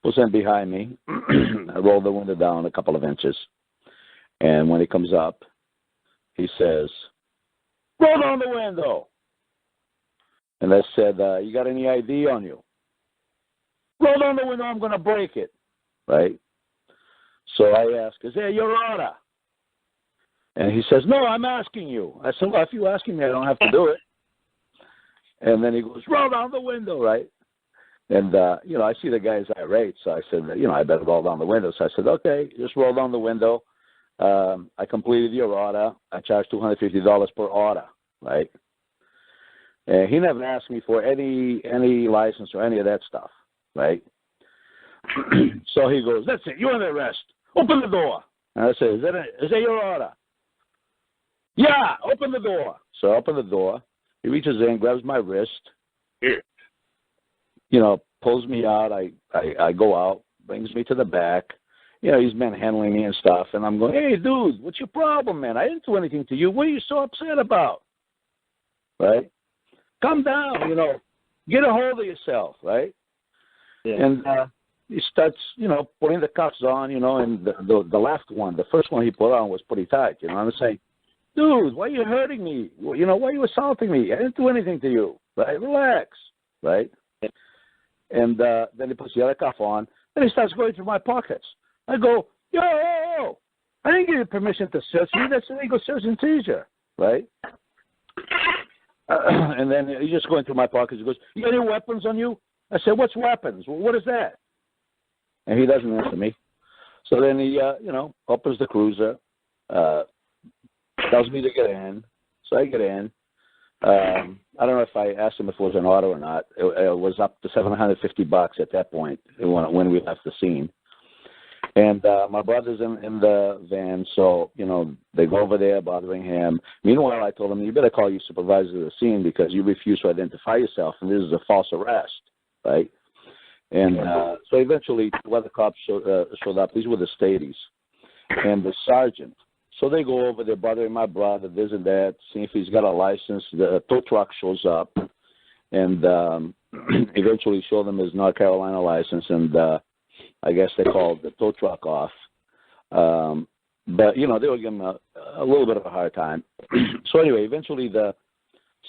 pulls in behind me. I roll the window down a couple of inches. And when he comes up, he says, roll down the window. And I said, you got any ID on you? Roll down the window, I'm going to break it. Right? So I ask, is that your order? And he says, no, I'm asking you. I said, well, if you're asking me, I don't have to do it. And then he goes, roll down the window, right? And, I see the guy's irate, so I said, I better roll down the window. So I said, okay, just roll down the window. I completed your order. I charged $250 per order, right? And he never asked me for any license or any of that stuff, right? So he goes, that's it, you're under arrest. Open the door. And I said, is that your order? Yeah, open the door. So I open the door. He reaches in, grabs my wrist, pulls me out. I go out, brings me to the back. He's manhandling me and stuff. And I'm going, hey, dude, what's your problem, man? I didn't do anything to you. What are you so upset about? Right? Calm down, get a hold of yourself, right? Yeah. And he starts, putting the cuffs on, and the left one, the first one he put on was pretty tight, I'm saying, dude, why are you hurting me? Why are you assaulting me? I didn't do anything to you, right? Relax, right? And then he puts the other cuff on, and he starts going through my pockets. I go, yo, I didn't give you permission to search me. That's illegal search and seizure, right? And then he's just going through my pockets. He goes, you got any weapons on you? I said, what's weapons? Well, what is that? And he doesn't answer me. So then he, opens the cruiser, tells me to get in. So I get in. I don't know if I asked him if it was an auto or not. It was up to $750 at that point when we left the scene. And my brother's in the van, so, they go over there bothering him. Meanwhile, I told him, you better call your supervisor to the scene because you refuse to identify yourself, and this is a false arrest, right? And so eventually, two other cops showed up. These were the Stadies and the sergeant. So they go over there bothering my brother, this and that, seeing if he's got a license. The tow truck shows up and eventually show them his North Carolina license, and I guess they called the tow truck off. But, they were giving him a little bit of a hard time. So anyway, eventually the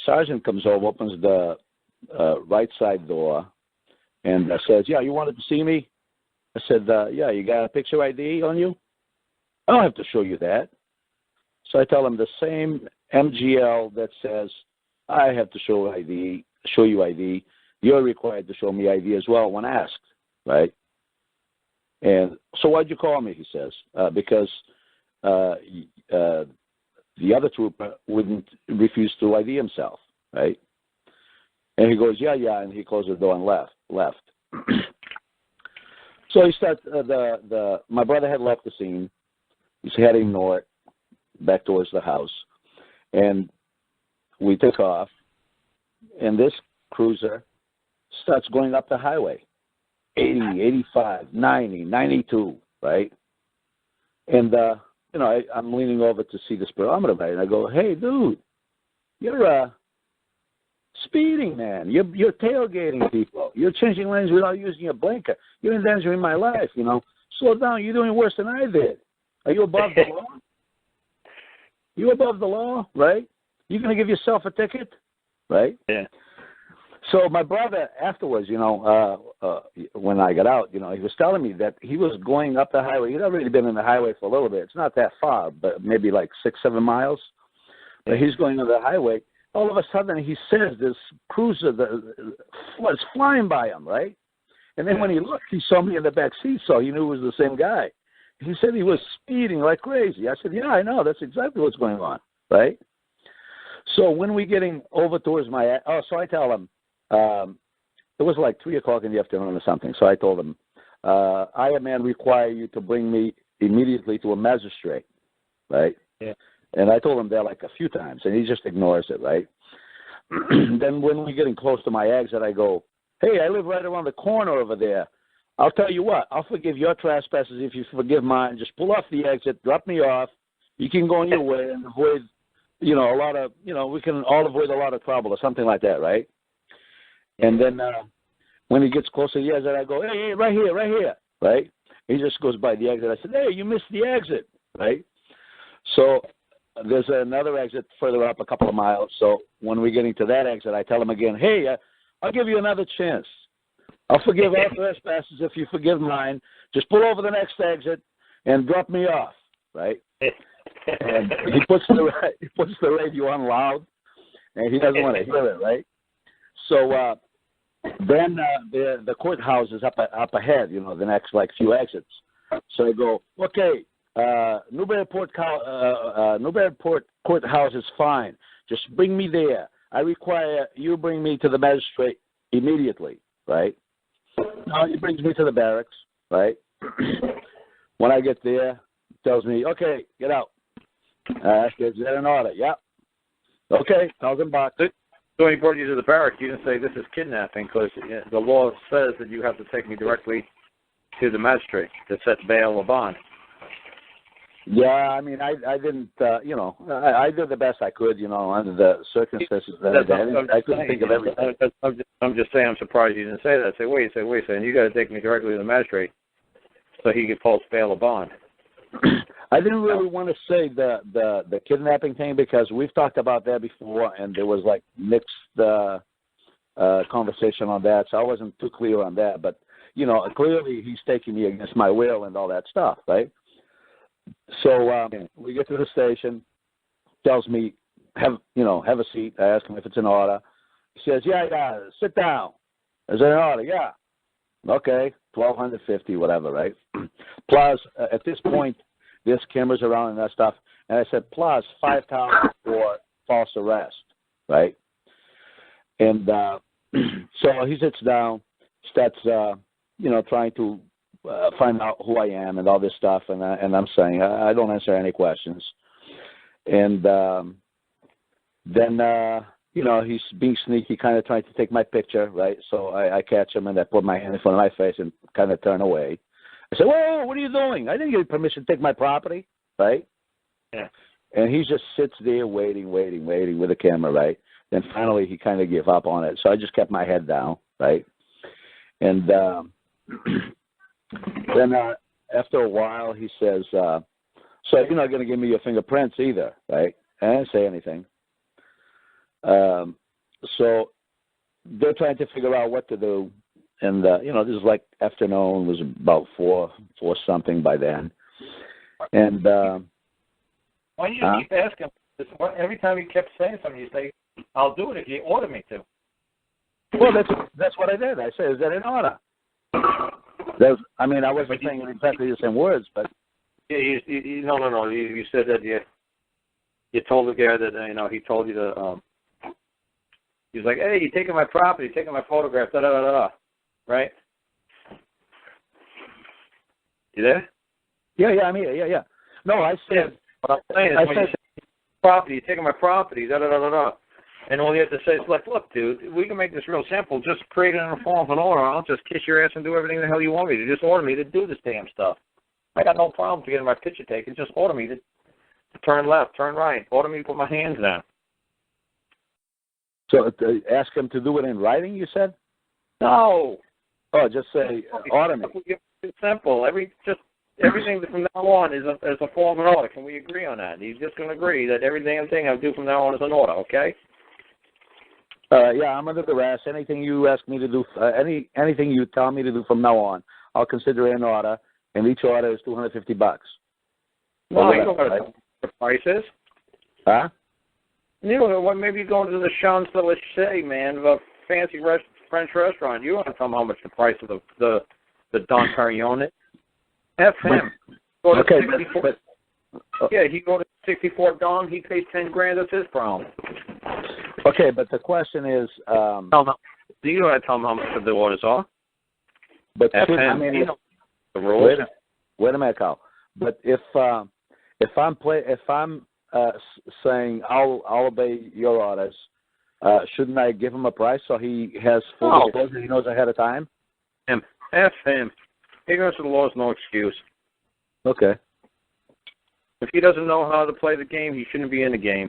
sergeant comes over, opens the right side door, and says, yeah, you wanted to see me? I said, yeah, you got a picture ID on you? I don't have to show you that. So I tell him the same MGL that says I have to show you ID. You're required to show me ID as well when asked, right? And so why'd you call me, he says, because the other trooper wouldn't refuse to ID himself, right? And he goes, yeah, and he closed the door and left. So he starts, my brother had left the scene. He's heading north, back towards the house. And we took off, and this cruiser starts going up the highway, 80, 85, 90, 92, right? And, I'm leaning over to see the speedometer, right? And I go, hey, dude, you're speeding, man. You're tailgating people. You're changing lanes without using a blinker. You're endangering my life, Slow down. You're doing worse than I did. Are you above the law? You above the law, right? You going to give yourself a ticket, right? Yeah. So my brother afterwards, when I got out, he was telling me that he was going up the highway. He'd already been in the highway for a little bit. It's not that far, but maybe like 6-7 miles. But he's going on the highway. All of a sudden, he says this cruiser was flying by him, right? And then when he looked, he saw me in the back seat, so he knew it was the same guy. He said he was speeding like crazy. I said, yeah, I know. That's exactly what's going on, right? So when we're getting over towards so I tell him, it was like 3 o'clock in the afternoon or something. So I told him, I, a man, require you to bring me immediately to a magistrate, right? Yeah. And I told him that like a few times, and he just ignores it, right? Then when we're getting close to my exit, I go, hey, I live right around the corner over there. I'll tell you what, I'll forgive your trespasses if you forgive mine. Just pull off the exit, drop me off. You can go on your way and avoid, a lot of, we can all avoid a lot of trouble or something like that, right? And then when he gets closer to the exit, I go, hey, right here, right? He just goes by the exit. I said, hey, you missed the exit, right? So there's another exit further up a couple of miles. So when we're getting to that exit, I tell him again, hey, I'll give you another chance. I'll forgive all trespasses if you forgive mine. Just pull over the next exit and drop me off, right? And he puts the radio on loud, and he doesn't want to hear it, right? So then the courthouse is up ahead, you know, the next few exits. So I go, okay, Newburyport Courthouse is fine. Just bring me there. I require you bring me to the magistrate immediately, right? No, he brings me to the barracks, right? When I get there, he tells me, okay, get out. Is that an order? Yeah. Okay, $1,000. So when he brought you to the barracks, you didn't say this is kidnapping because the law says that you have to take me directly to the magistrate to set bail or bond. Yeah, I mean, I didn't, you know, I did the best I could, you know, under the circumstances that I couldn't think of everything. I'm just saying I'm surprised you didn't say that. Say, wait a second, you got to take me directly to the magistrate so he could post bail or bond. I didn't really want to say the kidnapping thing because we've talked about that before, and there was like mixed conversation on that, so I wasn't too clear on that. But you know, clearly he's taking me against my will and all that stuff, right? So we get to the station, tells me have a seat. I ask him if it's an order. He says, yeah, sit down. Is it an order? Yeah. Okay, $1,250, whatever, right? Plus, at this point, there's cameras around and that stuff. And I said, plus $5,000 for false arrest, right? And so he sits down, starts, trying to find out who I am and all this stuff. And I'm saying, I don't answer any questions. And then he's being sneaky, kind of trying to take my picture, right? So I catch him and I put my hand in front of my face and kind of turn away. I said, whoa, what are you doing? I didn't give you permission to take my property, right? Yeah. And he just sits there waiting with the camera, right? Then finally he kind of gave up on it. So I just kept my head down, right? And then after a while he says, so you're not going to give me your fingerprints either, right? I didn't say anything. So they're trying to figure out what to do. And, this is like afternoon, was about 4 something by then. And why do you keep asking? Every time you kept saying something, you say, I'll do it if you order me to. Well, that's what I did. I said, is that an order? I wasn't saying exactly the same words, but. Yeah, no. You said that you told the guy that, he told you to, he was like, hey, you're taking my property, taking my photograph, da-da-da-da. Right? You there? Yeah, I'm here. Yeah. No, I said. What I'm saying is, when you say property, you're taking my property, da-da-da-da-da. And all you have to say is, like, look, dude, we can make this real simple. Just create it in the form of an order. I'll just kiss your ass and do everything the hell you want me to. Just order me to do this damn stuff. I got no problem getting my picture taken. Just order me to turn left, turn right. Order me to put my hands down. So ask him to do it in writing, you said? No. Oh, just say order me. It's simple. Everything from now on is a form of an order. Can we agree on that? He's just going to agree that every damn thing I do from now on is an order, okay? Yeah, I'm under duress. Anything you ask me to do, anything you tell me to do from now on, I'll consider it an order, and each order is $250. No, you don't know what the price is. Huh? You know, maybe you're going to the Champs-Élysées, man, of a fancy French restaurant. You don't want to tell him how much the price of the Don Perignon is. F him. Okay, he go to 64 Dom. He pays $10,000. That's his problem. Okay, but the question is, you don't have to tell him how much the orders are. But F him. The rules. Wait a minute, Carl. But if I'm saying I'll obey your orders, shouldn't I give him a price so he has full disclosure? He knows ahead of time. F him. Ignorance of the law is no excuse. Okay. If he doesn't know how to play the game, he shouldn't be in the game.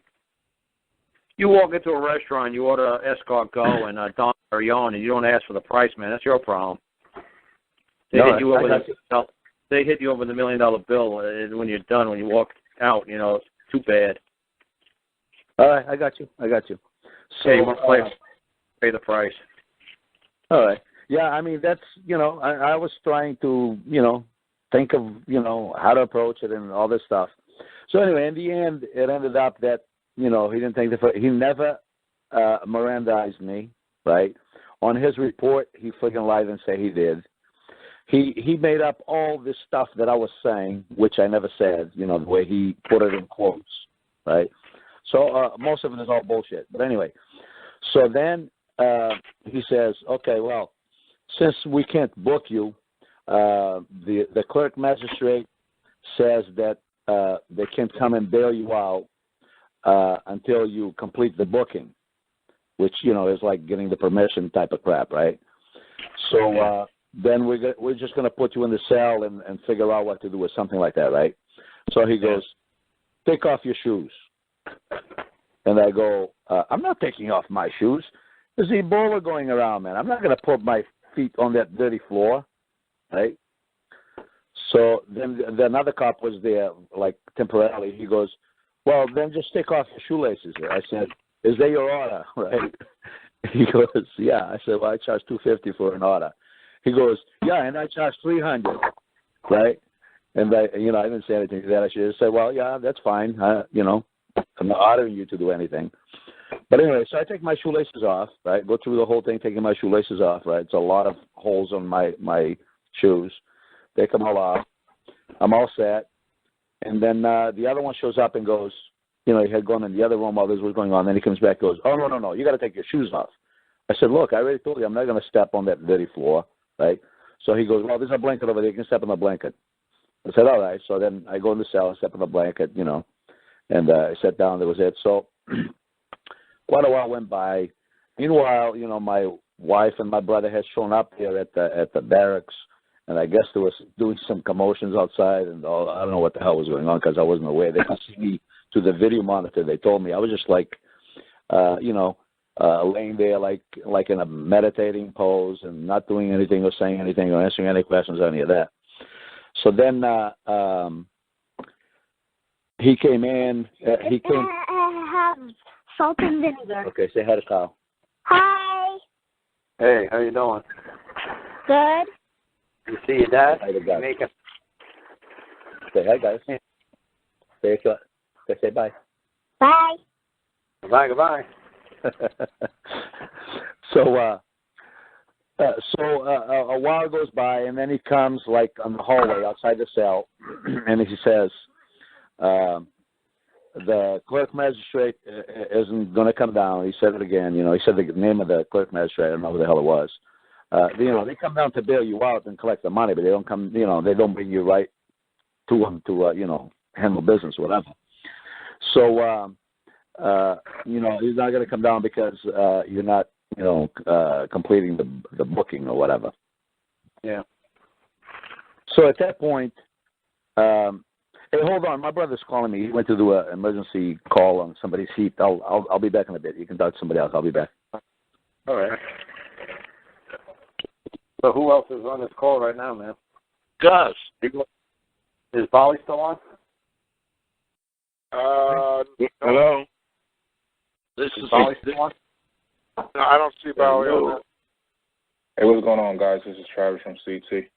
You walk into a restaurant, you order escargot and Don carry on, and you don't ask for the price, man. That's your problem. They No, hit you over I got you. They hit you over the $1 million bill, and when you're done, when you walk out, it's too bad. All right, I got you. So you want to pay the price. All right. Yeah, I mean, that's, I was trying to, think of, how to approach it and all this stuff. So anyway, in the end, it ended up that, he didn't take he never Mirandized me, right? On his report, he freaking lied and said he did. He made up all this stuff that I was saying, which I never said, the way he put it in quotes, right? So most of it is all bullshit. But anyway, so then he says, okay, well, since we can't book you, the clerk magistrate says that they can't come and bail you out until you complete the booking, which, is like getting the permission type of crap, right? So then we're just going to put you in the cell and figure out what to do or something like that, right? So he goes, take off your shoes. And I go, I'm not taking off my shoes. There's Ebola going around, man. I'm not going to put my feet on that dirty floor, right? So then another cop was there, like temporarily. He goes, well, then just take off your shoelaces. I said, is that your order, right? He goes, yeah. I said, well, I charge $250 for an order. He goes, yeah, and I charge $300, right? And I didn't say anything to that. I should have said, well, yeah, that's fine. I'm not ordering you to do anything. But anyway, so I take my shoelaces off, right? Go through the whole thing taking my shoelaces off, right? It's a lot of holes on my shoes. Take them all off. I'm all set. And then the other one shows up and goes, he had gone in the other room while this was going on. Then he comes back and goes, oh, no, you got to take your shoes off. I said, look, I already told you I'm not going to step on that dirty floor, right? So he goes, well, there's a blanket over there. You can step on the blanket. I said, all right. So then I go in the cell and step on the blanket, and I sat down. That was it. So quite a while went by. Meanwhile, my wife and my brother had shown up here at the barracks, and I guess there was doing some commotions outside, and I don't know what the hell was going on because I wasn't aware. They could see me through the video monitor. They told me I was just like, laying there like in a meditating pose and not doing anything or saying anything or answering any questions or any of that. So then he came in. I have salt and vinegar. Okay, say hi to Kyle. Hi. Hey, how you doing? Good. You see your dad? Hi to guys. Make him. Say hi, guys. Say bye. Bye. Goodbye. So a while goes by, and then he comes like on the hallway outside the cell, and he says, the clerk magistrate isn't going to come down. He said it again. He said the name of the clerk magistrate. I don't know who the hell it was. They come down to bail you out and collect the money, but they don't come. They don't bring you right to them to handle business or whatever. So he's not going to come down because you're not completing the booking or whatever. Yeah. So at that point, hey, hold on. My brother's calling me. He went to do an emergency call on somebody's heat. I'll be back in a bit. You can talk to somebody else. I'll be back. All right. So who else is on this call right now, man? Gus. Is Bolly still on? Hello. This is Bolly still on? No, I don't see Bolly on that. Hey, what's going on, guys? This is Travis from CT.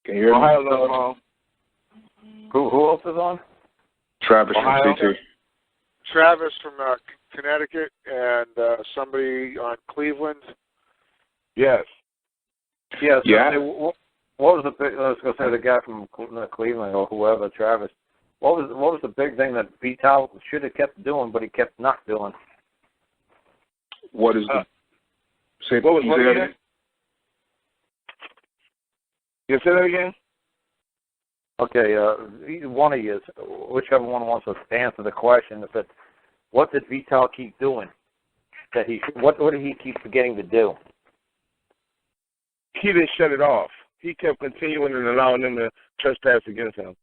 Can you hear me? Hello, Mom. Who else is on? Travis from CT. Travis from Connecticut and somebody on Cleveland. Yes. Yes. Yeah. What was the big? I was going to say the guy from Cleveland or whoever, Travis. What was the big thing that Vital should have kept doing, but he kept not doing? What is the? Say, What was say what that again? You say that again? Okay, one of you, whichever one wants to answer the question. What did Vital keep doing? What did he keep forgetting to do? He didn't shut it off. He kept continuing and allowing them to trespass against him.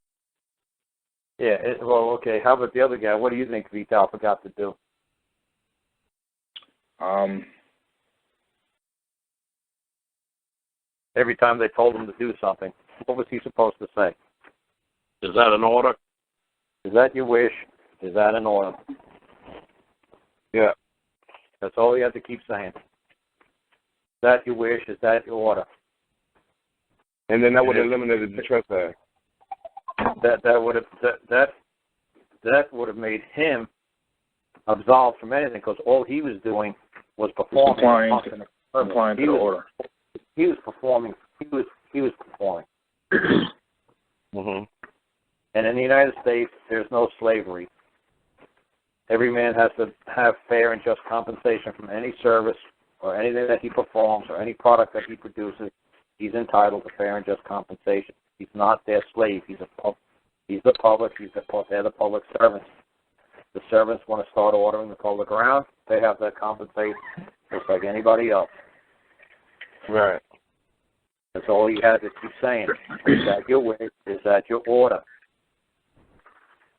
Yeah. Okay. How about the other guy? What do you think Vital forgot to do? every time they told him to do something. What was he supposed to say? Is that an order? Is that your wish? Is that an order? Yeah. That's all he had to keep saying. Is that your wish? Is that your order? And then that would have eliminated the trespass. That would have made him absolved from anything, because all he was doing was performing. Complying to the order. He was performing. He was performing. Mm-hmm. And in the United States, there's no slavery. Every man has to have fair and just compensation from any service or anything that he performs or any product that he produces. He's entitled to fair and just compensation. He's not their slave. He's the public. They're the public servants. The servants want to start ordering the public around. They have to compensate just like anybody else. Right. That's all he had to keep saying. Is that your wish? Is that your order?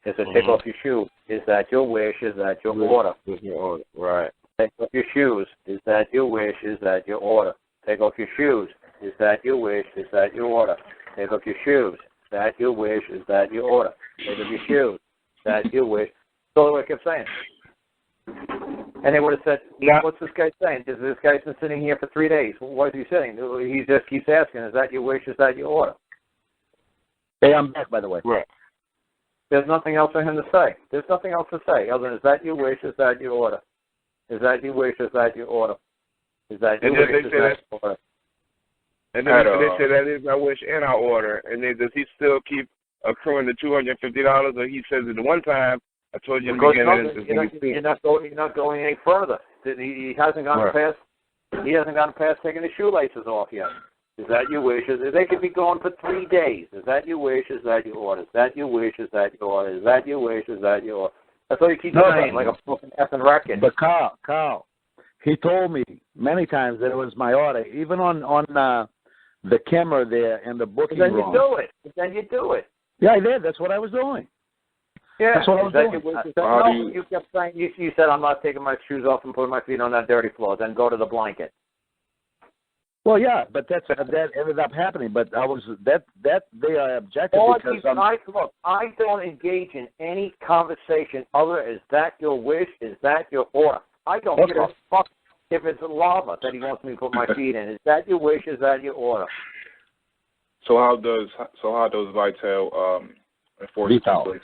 Is it take off your shoes? Is that your wish? Is that your order? Is your order. Right. Take off your shoes. Is that your wish? Is that your order? Take off your shoes. Is that your wish? Is that your order? Take off your shoes. Is that your wish? Is that your order? Take off your shoes. Is that your wish? That's all I kept saying. And they would have said, what's this guy saying? This guy's been sitting here for 3 days. What is he saying? He just keeps asking, is that your wish? Is that your order? Hey, I'm back, by the way. Right. There's nothing else for him to say. There's nothing else to say other than, is that your wish? Is that your order? Is that your wish? Is that your order? Is that your wish? Is that your order? And then they say that is our wish and our order. And then does he still keep accruing the $250, or he says it one time? I told you in the beginning. You're not going any further. He hasn't gone past. He hasn't gone past taking his shoelaces off yet. Is that your wish? They could be going for 3 days. Is that your wish? Is that your order? Is that your wish? Is that your order? Is that your wish? Is that your order? That's all you keep saying, like a fucking effing record. But Carl, he told me many times that it was my order, even on the camera there in the booking room. Then you do it. Then you do it. Yeah, I did. That's what I was doing. Yeah, that's what I was doing. You kept saying, you said, I'm not taking my shoes off and putting my feet on that dirty floor. Then go to the blanket. Well, yeah, but that ended up happening. But I was that they objected because I don't engage in any conversation other is that your wish? Is that your order? I don't give a fuck if it's lava that he wants me to put my feet in. Is that your wish? Is that your order? So how does Vital enforce this?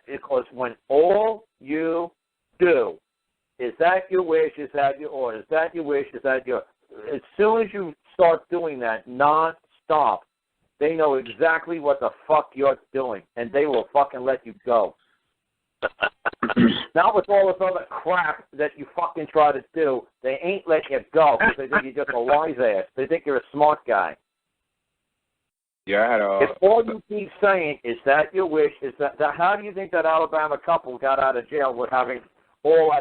Because when all you do is that your wish? Is that your order? Is that your wish? Is that your? As soon as you start doing that non-stop, they know exactly what the fuck you're doing, and they will fucking let you go. Now with all this other crap that you fucking try to do, they ain't letting you go because they think you're just a wise ass. They think you're a smart guy. Yeah, I had a. If all you keep saying is that your wish, is that how do you think that Alabama couple got out of jail with having all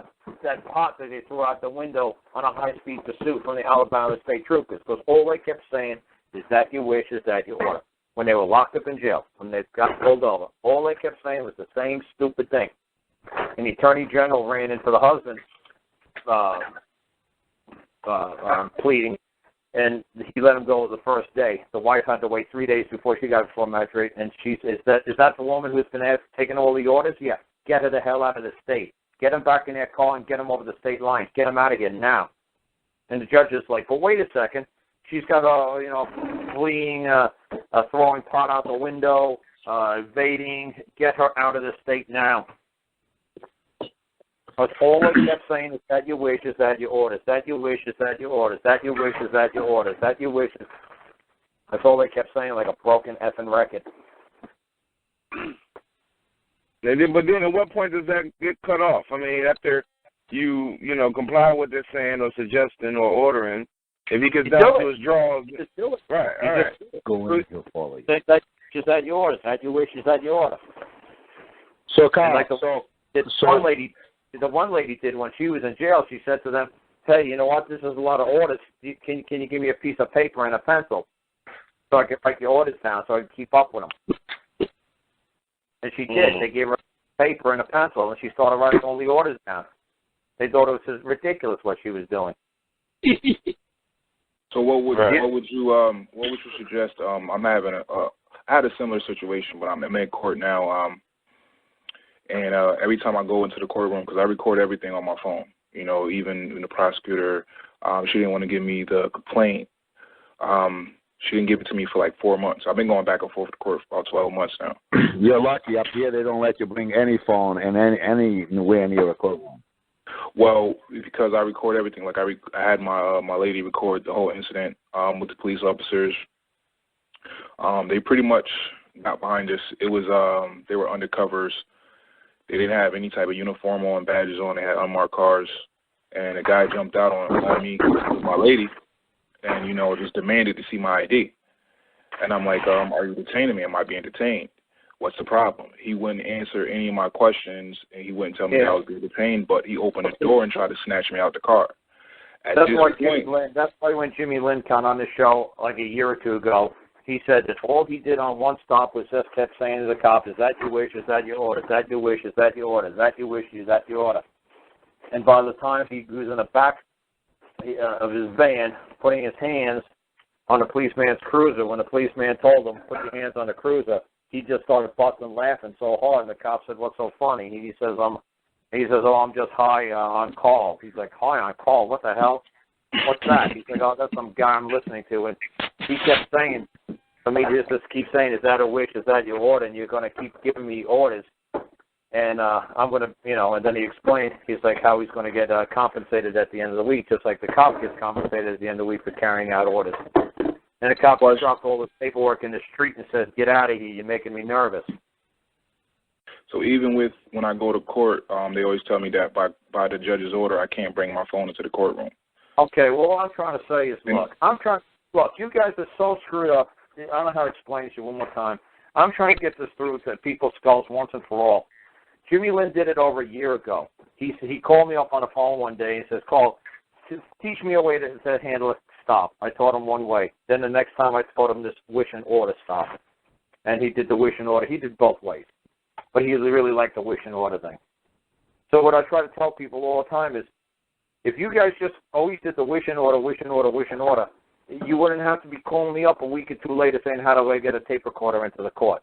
that pot that they threw out the window on a high-speed pursuit from the Alabama State Troopers? Because all they kept saying is that your wish, is that your order. When they were locked up in jail, when they got pulled over, all they kept saying was the same stupid thing. And the Attorney General ran into the husband pleading, and he let him go the first day. The wife had to wait 3 days before she got before magistrate, and she says, is that the woman who's been taking all the orders? Yeah. Get her the hell out of the state. Get him back in their car and get him over the state lines. Get him out of here now. And the judge is like, but wait a second. She's got fleeing, throwing pot out the window, evading. Get her out of the state now. That's all they kept saying is that your wish, is that your order. Is that your wish, is that your order. Is that your wish, is that your order. Is that your wish? That's all they kept saying, like a broken effing record. But then at what point does that get cut off? I mean, after you comply with this saying or suggesting or ordering, if he gets down to his drawers, just do it. Right, all right. Go in your folly. Is that your order? Is that your wish? Is that your order? So, Carl, like the one lady did when she was in jail. She said to them, "Hey, you know what? This is a lot of orders. Can you give me a piece of paper and a pencil so I can write the orders down so I can keep up with them?" And she did. They gave her paper and a pencil, and she started writing all the orders down. They thought it was ridiculous what she was doing. So what would you suggest? I'm having I had a similar situation, but I'm in court now. And every time I go into the courtroom, because I record everything on my phone, you know, even the prosecutor, she didn't want to give me the complaint. She didn't give it to me for like 4 months. I've been going back and forth to court for about 12 months now. You're lucky. Up here, they don't let you bring any phone and anywhere near a courtroom. Well, because I record everything. Like I had my lady record the whole incident with the police officers. They pretty much got behind us. It was they were undercovers. They didn't have any type of uniform on, badges on. They had unmarked cars, and a guy jumped out on me with my lady, and you know just demanded to see my ID. And I'm like, are you detaining me? Am I being detained? What's the problem? He wouldn't answer any of my questions, and he wouldn't tell me that I was being detained, but he opened the door and tried to snatch me out the car. That's why when Jimmy Lynn came on the show like a year or two ago, he said that all he did on one stop was just kept saying to the cop, is that your wish, is that your order, is that your wish, is that your order, is that your wish, is that your order. And by the time he was in the back of his van, putting his hands on the policeman's cruiser, when the policeman told him, put your hands on the cruiser, he just started busting laughing so hard, and the cop said, what's so funny? He says, I'm just high on call. He's like, high on call? What the hell? What's that? He's like, oh, that's some guy I'm listening to. And he kept saying, for me to just keep saying, is that a wish, is that your order, and you're going to keep giving me orders. And I'm going to, you know, and then he explained, he's like, how he's going to get compensated at the end of the week, just like the cop gets compensated at the end of the week for carrying out orders. And the cop dropped all the paperwork in the street and said, get out of here, you're making me nervous. So even when I go to court, they always tell me that by the judge's order, I can't bring my phone into the courtroom. Okay, well, what I'm trying to say is, look, you guys are so screwed up. I don't know how to explain it to you one more time. I'm trying to get this through to people's skulls once and for all. Jimmy Lynn did it over a year ago. He called me up on the phone one day and says, Carl, teach me a way to handle a stop. I taught him one way. Then the next time I taught him this wish and order stop. And he did the wish and order. He did both ways. But he really liked the wish and order thing. So what I try to tell people all the time is, if you guys just always did the wish and order, wish and order, wish and order, you wouldn't have to be calling me up a week or two later saying, how do I get a tape recorder into the court?